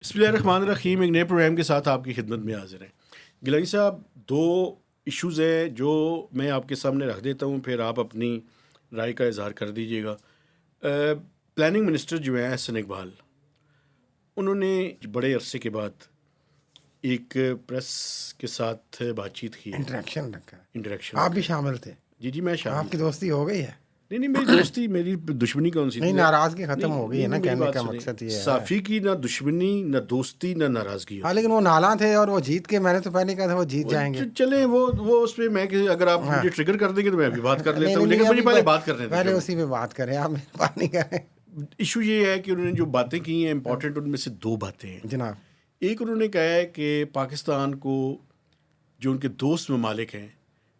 बिस्मिल्लाहिर्रहमानिर्रहीम। एक नए प्रोग्राम के साथ आपकी खिदमत में हाजिर हैं। गिलानी साहब, दो इश्यूज़ हैं जो मैं आपके सामने रख देता हूँ, फिर आप अपनी राय का इजहार कर दीजिएगा। प्लानिंग मिनिस्टर जो है हसन इकबाल, उन्होंने बड़े अरसे के बाद एक प्रेस के साथ बातचीत की है, इंटरेक्शन रखा है। इंटरेक्शन। आप भी शामिल थे? जी, मैं शामिल। आपकी दोस्ती हो गई है? नहीं, मेरी दोस्ती, मेरी दुश्मनी कौन सी थी? नहीं, नाराजगी खत्म नहीं, हो गई है ना, नहीं, मेरी कहने बात का सुनिए। मकसद ये है। साफ़ी की ना दुश्मनी, ना दोस्ती, ना नाराज़गी हाँ, होती। लेकिन वो नाला थे और वो जीत के, मैंने तो पहले कहा था वो जीत जाएंगे। चले वो उस पर मैं अगर आप हाँ। मुझे ट्रिगर कर देंगे तो मैं अभी बात कर नहीं, लेता हूँ, नहीं, लेकिन मुझे अभी पहले बात करने पहले दें। उसी पे बात करें, आप मेरी बात नहीं करें। इशू ये है कि उन्होंने जो बातें की हैं इंपॉर्टेंट, उनमें से दो बातें हैं जनाब। एक, उन्होंने कहा है कि पाकिस्तान को जो उनके दोस्त ममालिक हैं,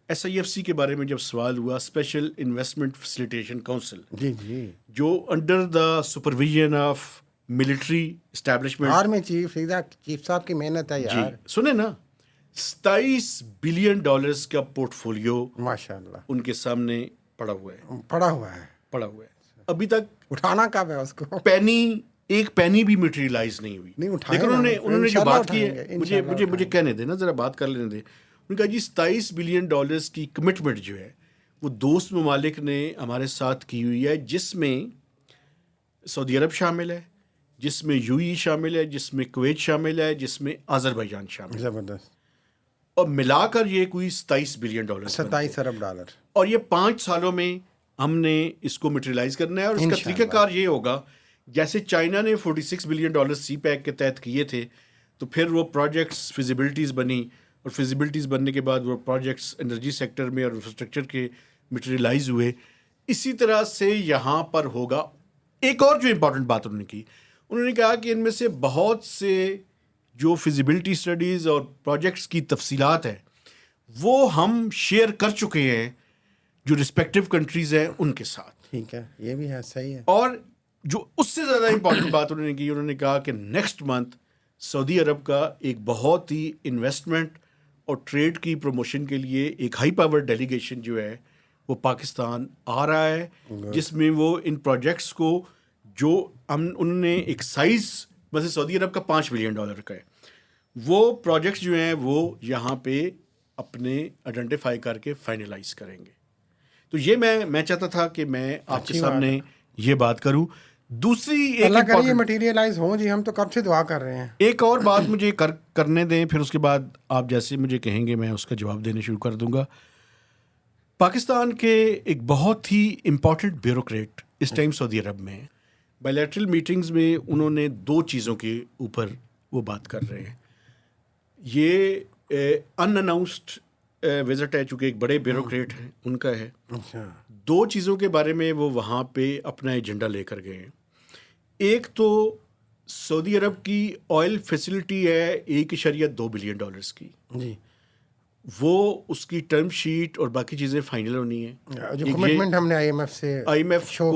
SIFC के बारे में जब सवाल हुआ, स्पेशल इन्वेस्टमेंट फैसिलिटेशन काउंसिल, जी जी, जो under the supervision of military establishment, army chief, सीधा चीफ साहब की मेहनत है यार। सुने ना, $27 बिलियन का पोर्टफोलियो माशाल्लाह उनके सामने पड़ा हुआ है। पड़ा हुआ है। अभी तक उठाना कब है उसको? एक पेनी भी मटेरियलाइज नहीं हुई। नहीं उठाए लेकिन ना, उन्होंने जो इंशाल्लाह बात की है, उठाएंगे, मुझे इंशाल्लाह मुझे मुझे उठाएंगे। कहने देना, जरा बात कर लेने दे। उनका जी $27 बिलियन की कमिटमेंट जो है वो दोस्त ममालिक ने हमारे साथ की हुई है, जिसमें सऊदी अरब शामिल है, जिसमें UAE शामिल है, जिसमें कुवैत शामिल है, जिसमें अजरबैजान शामिल है, जबरदस्त। और मिलाकर ये कोई $27 बिलियन। $27 अरब डॉलर। और ये 5 सालों में हमने इसको मटेरियलाइज करना है। और इसका इंशाल्लाह। तरीकाकार ये होगा, जैसे चाइना ने $46 बिलियन CPEC के तहत किए थे, तो फिर वो प्रोजेक्ट्स फिजिबिलिटीज़ बनी, और फिजिबिलिटीज़ बनने के बाद वो प्रोजेक्ट्स एनर्जी सेक्टर में और इंफ्रास्ट्रक्चर के मटेरियलाइज हुए। इसी तरह से यहाँ पर होगा। एक और जो इम्पोर्टेंट बात उन्होंने की, उन्होंने कहा कि इनमें से बहुत से जो फिजिबिलिटी स्टडीज़ और प्रोजेक्ट्स की तफसीलात है वो हम शेयर कर चुके हैं जो रिस्पेक्टिव कंट्रीज़ हैं उनके साथ। ठीक है, ये भी है, सही है। और जो उससे ज़्यादा इम्पोर्टेंट बात उन्होंने की, उन्होंने कहा कि नेक्स्ट मंथ सऊदी अरब का एक बहुत ही इन्वेस्टमेंट और ट्रेड की प्रमोशन के लिए एक हाई पावर डेलीगेशन जो है वो पाकिस्तान आ रहा है, जिसमें वो इन प्रोजेक्ट्स को, जो उन्होंने एक साइज़, वैसे सऊदी अरब का $5 बिलियन का है, वो प्रोजेक्ट्स जो हैं वो यहाँ पे अपने आइडेंटिफाई करके फाइनलाइज करेंगे। तो ये मैं चाहता था कि मैं आपके सामने ये बात करूं। दूसरी एक अल्लाह करे ये मटेरियलाइज हो जी, हम तो कब से दुआ कर रहे हैं। एक और बात मुझे करने दें, फिर उसके बाद आप जैसे मुझे कहेंगे मैं उसका जवाब देने शुरू कर दूंगा। पाकिस्तान के एक बहुत ही इम्पॉर्टेंट ब्यूरोक्रेट इस टाइम सऊदी अरब में, बायलैटरल मीटिंग्स में उन्होंने 2 चीज़ों के ऊपर वो बात कर रहे हैं। ये अनअनाउंस्ड विजिट है, चूँकि एक बड़े ब्यूरोक्रेट हैं, उनका है। अच्छा। 2 चीज़ों के बारे में वो वहाँ पे अपना एजेंडा लेकर गए हैं। एक तो सऊदी अरब की ऑयल फैसिलिटी है $1.2 बिलियन की जी, वो उसकी टर्म शीट और बाकी चीज़ें फाइनल होनी है। जो कमिटमेंट हमने IMF शो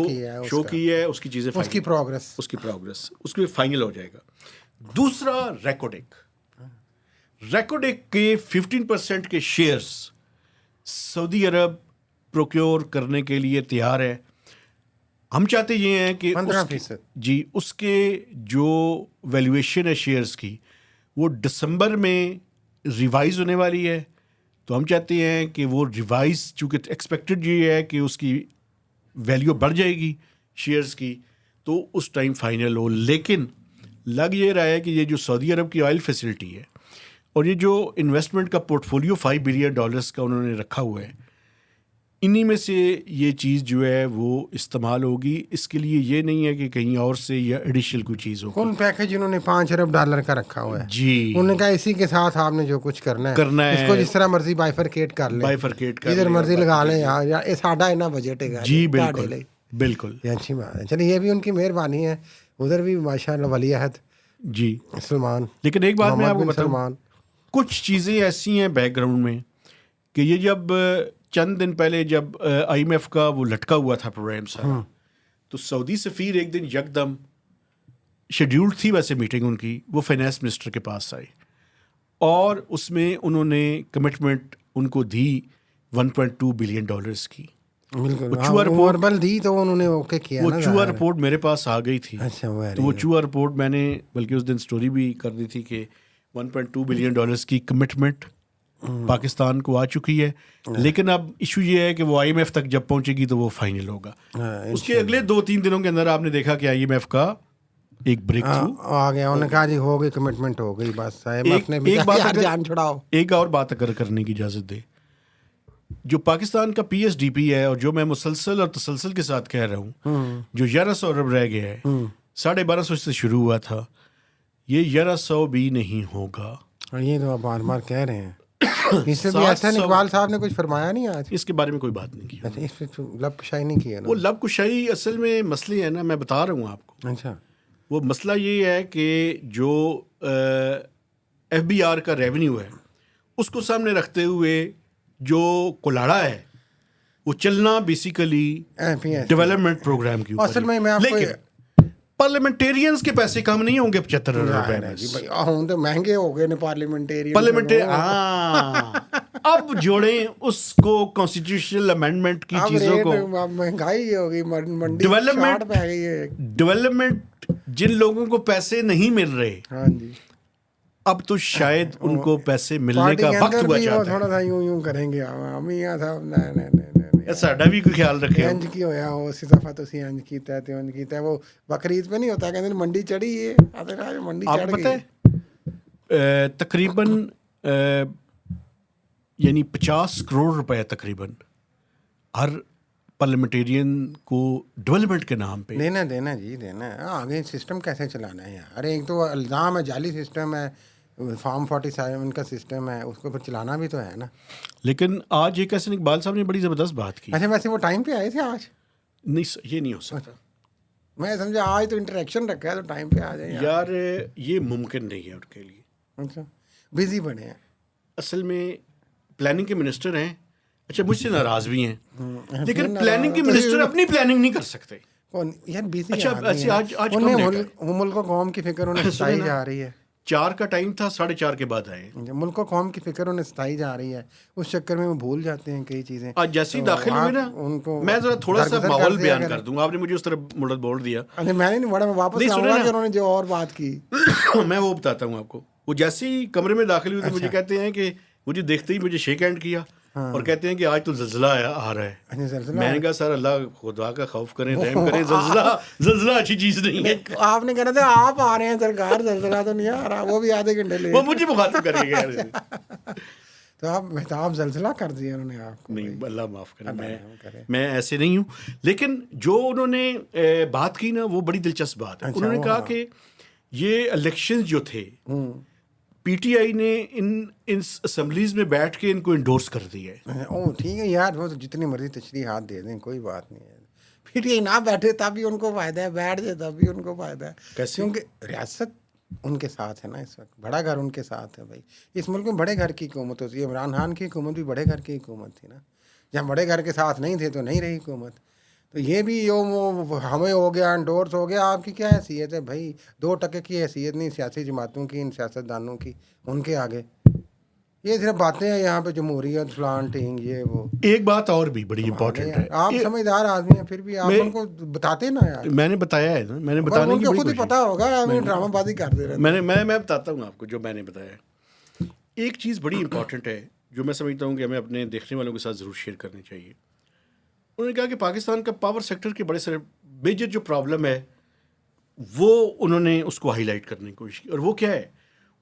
की है उसकी चीज़ें, उसकी प्रोग्रेस उसकी फाइनल हो जाएगा। दूसरा, रेकोडेक के 15% के शेयर्स सऊदी अरब प्रोक्योर करने के लिए तैयार है। हम चाहते ये हैं कि 15% उसके जो वैल्यूएशन है शेयर्स की, वो दिसंबर में रिवाइज होने वाली है। तो हम चाहते हैं कि वो रिवाइज, चूँकि एक्सपेक्टेड ये है कि उसकी वैल्यू बढ़ जाएगी शेयर्स की, तो उस टाइम फाइनल हो। लेकिन लग ये रहा है कि ये जो सऊदी अरब की ऑयल फैसिलिटी है और ये जो इन्वेस्टमेंट का पोर्टफोलियो $5 बिलियन का उन्होंने रखा हुआ है, इन्हीं में से ये चीज़ जो है वो इस्तेमाल होगी। इसके लिए ये नहीं है कि कहीं और से या एडिशनल कोई चीज़ हो। कौन पैकेज उन्होंने $5 अरब का रखा हुआ है जी। उन्होंने कहा इसी के साथ आपने जो कुछ करना है इसको जिस तरह मर्जी बाइफरकेट कर ले, इधर मर्जी लगा लें, या साढ़ा इतना बजट है। जी बिल्कुल ये अच्छी बात है। चलिए, ये भी उनकी मेहरबानी है। उधर भी माशाल्लाह वली अहद जी सलमान। लेकिन एक बात मैं आपको बताऊं, कुछ चीज़ें ऐसी हैं बैकग्राउंड में कि ये जब चंद दिन पहले जब IMF का वो लटका हुआ था प्रोग्राम सारा, तो सऊदी सफ़ीर एक दिन यकदम, शेड्यूल्ड थी वैसे मीटिंग उनकी, वो फाइनेंस मिनिस्टर के पास आए और उसमें उन्होंने कमिटमेंट उनको दी $1.2 बिलियन की। बिल्कुल वो चूहा रिपोर्ट दी तो उन्होंने ओके किया वो ना, चूहा रिपोर्ट मेरे पास आ गई थी। अच्छा, तो वो चूहा रिपोर्ट मैंने बल्कि उस दिन स्टोरी भी कर दी थी कि $1.2 बिलियन की कमिटमेंट पाकिस्तान को आ चुकी है। लेकिन अब इशू ये है कि वो IMF तक जब पहुंचेगी तो वो फाइनल होगा। उसके अगले 2-3 दिनों के अंदर आपने देखा कि IMF का एक ब्रेक थ्रू आ गया। उन्होंने कहा जी हो गई, कमिटमेंट हो गई, बस IMF ने भी कहा यार जान छुड़ाओ। एक और बात अगर करने की इजाज़त दे, जो पाकिस्तान का PSDP है और जो मैं मुसलसल और तसलसल के साथ कह रहा हूँ, जो 1100 अरब रह गया है, 1250 से शुरू हुआ था, ये 1100 भी नहीं होगा। ये तो आप बार बार कह रहे हैं। इससे भी एहसन इकबाल साहब ने कुछ फरमाया नहीं आज? इसके बारे में कोई बात नहीं की। अच्छा, इस पे लबकुशाई नहीं की है ना? वो लबकुशाई असल में मसले है ना, मैं बता रहा हूँ आपको। अच्छा, वो मसला ये है कि जो FBR का रेवेन्यू है उसको सामने रखते हुए जो कुलाड़ा है वो चलना बेसिकली डेवलपमेंट प्रोग्राम की ऊपर। असल में मैं आपको लेकिन पार्लियामेंटरियंस के पैसे कम नहीं होंगे 75 रुपए में भाई, हम तो महंगे हो गए ने पार्लियामेंटेरियन। हाँ, अब जोड़ें उसको कॉन्स्टिट्यूशनल अमेंडमेंट की चीजों को। महंगाई हो गई, मंडी शार्ट पे आ गई है। डेवलपमेंट जिन लोगों को पैसे नहीं मिल रहे, हाँ जी, अब तो शायद उनको पैसे मिलने का वक्त हुआ चाहता है। थोड़ा सा यूं करेंगे हम यहाँ साहब, नहीं साडा भी कोई ख्याल रखे। इंज की होया उस दफा तुसी इंज कीता ते उंज कीता। वो बकरीद पे नहीं होता, कहते हैं मंडी चढ़ी है, आते आज मंडी चढ़ गई। आपको पता है तकरीबन यानी 50 करोड़ रुपए तकरीबन हर पार्लियामेंटेरियन को डेवलपमेंट के नाम पे देना जी, देना है। आगे सिस्टम कैसे चलाना है यार? अरे एक तो इल्ज़ाम है जाली सिस्टम है, फॉर्म 47 का सिस्टम है, उसको फिर चलाना भी तो है ना। लेकिन आज एक ऐसे इकबाल साहब ने बड़ी ज़बरदस्त बात की। अच्छा, वैसे वो टाइम पे आए थे आज? नहीं, ये नहीं हो सकता। मैं समझा आज तो इंटरेक्शन रखा है तो टाइम पे आ जाए यार, ये मुमकिन नहीं है उनके लिए। अच्छा, बिजी बने हैं। असल में प्लानिंग के मिनिस्टर हैं, अच्छा मुझसे नाराज भी हैं, लेकिन प्लानिंग के मिनिस्टर अपनी प्लानिंग नहीं कर सकते। कौन यार बिजी? अच्छा, ऐसे आज मुल्क कौम की फिक्र उन्हें सताई जा रही है। 4 का टाइम था, 4:30 के बाद आए। मुल्क कौम की फिक्र उन्हें सताई जा रही है, उस चक्कर में वो भूल जाते हैं कई चीजें। आज जैसे ही दाखिल हुए ना, उनको मैं जरा थोड़ा सा माहौल बयान कर दूंगा। आपने मुझे उस तरह मुड़ बोल दिया। अरे मैंने नहीं मुड़ा, मैं वापस आऊंगा कि उन्होंने जो और बात की मैं वो बताता हूँ आपको। वो जैसे ही कमरे में दाखिल हुए तो मुझे कहते हैं कि मुझे देखते ही मुझे शेक हैंड किया और कहते हैं कि आज तो जल्जला आ रहा है। मैंने कहा सर अल्लाह खुदा का खौफ करें, रहम करें, जल्जला अच्छी चीज नहीं है। आपने कहना था आप आ रहे हैं सरकार, जल्जला तो नहीं आ रहा, वो भी आधे घंटे ले। वो मुझे मुखातिब करेगा यार। तो आप जल्जला कर दिया उन्होंने आपको। नहीं, अल्लाह माफ करे, मैं ऐसे नहीं हूँ। लेकिन जो उन्होंने बात की ना, वो बड़ी दिलचस्प बात है। उन्होंने कहा कि ये इलेक्शंस जो थे, PTI ने इन असम्बलीज में बैठ के इनको इंडोर्स कर दिया है। ओह ठीक है यार, वो तो जितनी मर्जी तशरीह हाथ दे दें, कोई बात नहीं है। PTI ना बैठे तब भी उनको फ़ायदा है, बैठ जाए तब भी उनको फ़ायदा है। कैसे? क्योंकि रियासत उनके साथ है ना इस वक्त, बड़ा घर उनके साथ है भाई। इस मुल्क में बड़े घर की हुकूमत होती है। इमरान खान की हुकूमत भी बड़े घर की हुकूमत थी ना। जब बड़े घर के साथ नहीं थे तो नहीं रही हुकूमत। तो ये भी वो हमें हो गया, इंडोर्स हो गया। आपकी क्या हैसियत है भाई? 2% की हैसियत नहीं सियासी जमातों की, इन सियासतदानों की, उनके आगे ये सिर्फ बातें हैं यहाँ पे, जमहूरियत फलान टिंग ये वो। एक बात और भी बड़ी इंपॉर्टेंट है, आप समझदार आदमी हैं, फिर भी आप उनको बताते ना यार। मैंने बताया है ना, मैंने बताने की खुद ही पता होगा, ड्रामाबाजी कर दे रहे हैं। मैं बताता हूँ आपको जो मैंने बताया। एक चीज़ बड़ी इंपॉर्टेंट है जो मैं समझता हूँ कि हमें अपने देखने वालों के साथ ज़रूर शेयर करनी चाहिए। उन्होंने कहा कि पाकिस्तान का पावर सेक्टर के बड़े सारे मेजर जो प्रॉब्लम है वो उन्होंने उसको हाईलाइट करने की कोशिश की। और वो क्या है?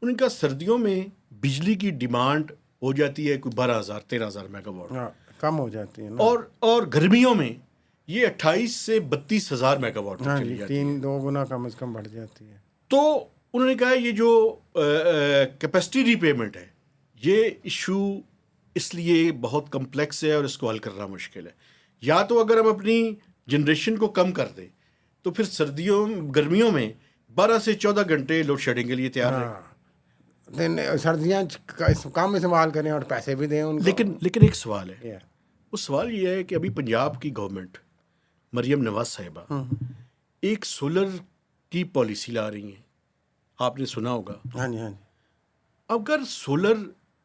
उन्होंने कहा सर्दियों में बिजली की डिमांड हो जाती है कोई 12,000-13,000 मेगावाट, कम हो जाती है ना। और गर्मियों में ये 28 से 32,000 मेगावाट चली जाती है, 2 गुना कम से कम बढ़ जाती है। तो उन्होंने कहा ये जो कैपेसिटी रीपेमेंट है, ये इशू इसलिए बहुत कम्प्लेक्स है और इसको हल करना मुश्किल है। या तो अगर हम अपनी जनरेशन को कम कर दें तो फिर गर्मियों में 12 से 14 घंटे लोड शेडिंग के लिए तैयार रहें। सर्दियाँ कम इस्तेमाल करें और पैसे भी दें उनको। लेकिन एक सवाल है, वो सवाल ये है कि अभी पंजाब की गवर्नमेंट मरियम नवाज साहिबा एक सोलर की पॉलिसी ला रही हैं, आपने सुना होगा। हाँ जी। अगर सोलर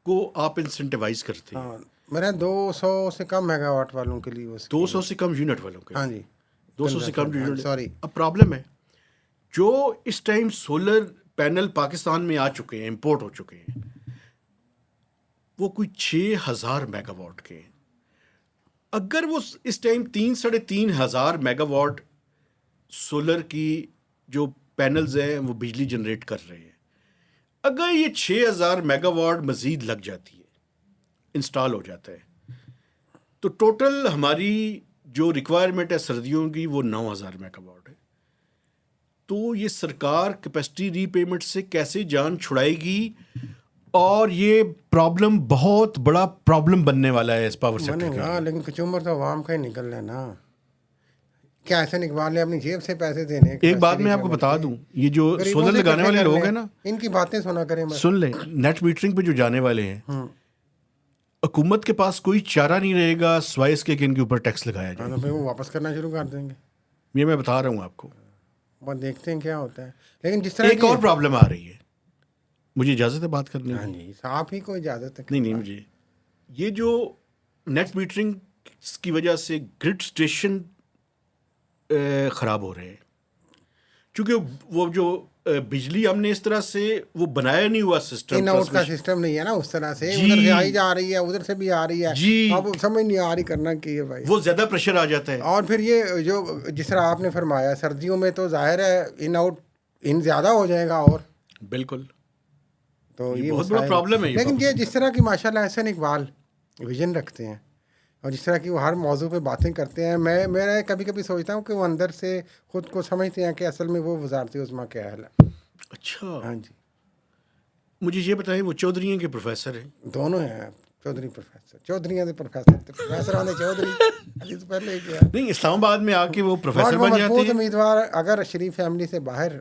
को आप इंसेंटिवाइज करते हैं मेरा 200 से कम मेगावाट वालों के लिए वो 200 से कम यूनिट वालों के, हाँ जी 200 से कम यूनिट। सॉरी अब प्रॉब्लम है, जो इस टाइम सोलर पैनल पाकिस्तान में आ चुके हैं, इंपोर्ट हो चुके हैं, वो कोई 6000 मेगावाट के हैं। अगर वो इस टाइम 3-3.5 मेगावाट सोलर की जो पैनल्स हैं वो बिजली जनरेट कर रहे हैं, अगर ये 6000 मेगावाट मज़ीद लग जाती है, इंस्टॉल हो जाता है, तो टोटल हमारी जो रिक्वायरमेंट है सर्दियों की वो 9000 मेगावाट है। तो ये सरकार कैपेसिटी रीपेमेंट से कैसे जान छुड़ाएगी, और ये प्रॉब्लम बहुत बड़ा प्रॉब्लम बनने वाला है इस पावर सेक्टर के बनेगा, लिए। लेकिन कचूमर तो आवाम का ही निकल रहा है ना, क्या ऐसे निकलवा ले अपनी जेब से पैसे देने। एक बात मैं आपको बता दूं, ये जो सोलर लगाने वाले लोग हैं ना, इनकी बातें सुना करें बस। सुन लें, नेट मीटरिंग पे जो जाने वाले हैं, हुकूमत के पास कोई चारा नहीं रहेगा सिवाय इसके कि इनके ऊपर टैक्स लगाया जाए। हाँ, तो फिर वो वापस करना शुरू कर देंगे। ये मैं बता रहा हूँ आपको। बस देखते हैं क्या होता है। लेकिन जिस तरह एक और प्रॉब्लम आ रही है, मुझे इजाज़त है बात करने हाँ की? जी, आप ही को इजाज़त है। नहीं, मुझे ये जो नेट मीटरिंग की वजह से ग्रिड स्टेशन ख़राब हो रहे हैं, क्योंकि वो जो बिजली हमने इस तरह से वो बनाया नहीं हुआ सिस्टम, इन आउट का सिस्टम नहीं है ना उस तरह से, जी। उधर से आई जा रही है, उधर से भी आ रही है जी। अब समझ नहीं आ रही करना की है भाई। वो ज़्यादा प्रेशर आ जाता है। और फिर ये जो जिस तरह आपने फरमाया सर्दियों में तो जाहिर है इन आउट इन ज़्यादा हो जाएगा, और बिल्कुल तो ये ये बहुत बड़ा मसाइल। प्रॉब्लम है ये लेकिन पावर ये जिस तरह की माशाल्लाह एहसन इकबाल विजन रखते हैं और जिस तरह की वो हर मौजू पे बातें करते हैं, मेरा कभी कभी सोचता हूँ कि वो अंदर से खुद को समझते हैं कि असल में वो वजारत उज़्मा क्या है। अच्छा, हाँ जी, मुझे ये बताएं, वो चौधरी के प्रोफेसर हैं? दोनों हैं चौधरी प्रोफेसर, चौधरी प्रोफेसर थे, प्रोफेसर आने चौधरी अभी तो पहले ही किया। नहीं, इस्लामाबाद में आके वो प्रोफेसर वो बन जाते मजबूत हैं। उम्मीदवार, अगर शरीफ फैमिली से बाहर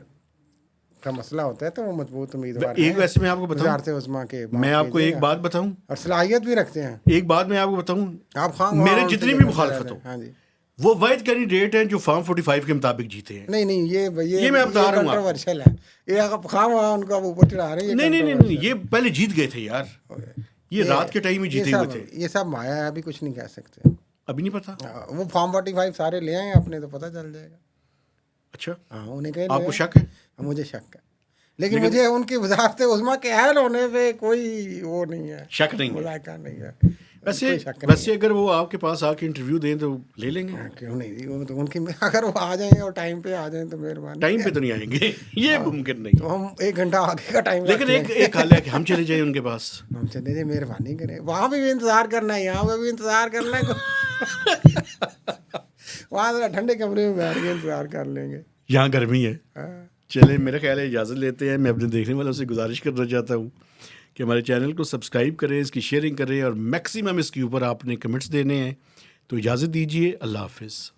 का मसला होता है तो वो मजबूत उम्मीदवार एक वैसे मैं आपको बताऊं, वजारत उज़्मा के मैं आपको एक बात बताऊं, और सलाहियत भी रखते हैं। एक बात मैं आपको बताऊं, आप खान मेरे जितनी भी मुखालफत हो, हाँ जी, वो वाहिद कैंडिडेट हैं जो फॉर्म 45 के मुताबिक जीते हैं। नहीं ये मैं बता रहा हूं आपको। कंट्रोवर्शियल है ये, आप खाम उनका वो ऊपर चढ़ा रहे हैं। नहीं, ये पहले जीत गए थे यार, ये रात के टाइम ही जीते हुए थे। ये सब माया है, अभी कुछ नहीं कह सकते। अभी नहीं पता। वो फॉर्म 45 सारे ले आए अपने, तो पता चल जाएगा। अच्छा, हाँ, उन्हें कहीं आपको शक है? मुझे शक है, लेकिन मुझे उनकी वजारत उज़्मा के अहल होने पे कोई वो नहीं है, शक नहीं है। मुलायका नहीं है। वैसे अगर वो आपके पास आके इंटरव्यू दें तो ले लेंगे? क्यों नहीं, वो तो उनकी अगर वो आ जाएं और टाइम पे आ जाएं तो मेहरबानी। टाइम पे तो नहीं आएंगे, ये मुमकिन नहीं। तो हम 1 घंटा आगे का टाइम, लेकिन एक हाल है कि हम चले जाए उनके पास। हम चले जाए, मेहरबानी करें। वहाँ भी इंतजार करना है, यहाँ पे भी इंतजार करना है। वहाँ जरा ठंडे कमरे में बैठ के इंतजार कर लेंगे। यहाँ गर्मी है। हाँ। चले, मेरा ख्याल है इजाज़त लेते हैं। मैं अपने देखने वालों से गुजारिश करना चाहता हूँ कि हमारे चैनल को सब्सक्राइब करें, इसकी शेयरिंग करें और मैक्सिमम इसके ऊपर आपने कमेंट्स देने हैं। तो इजाज़त दीजिए, अल्लाह हाफिज़।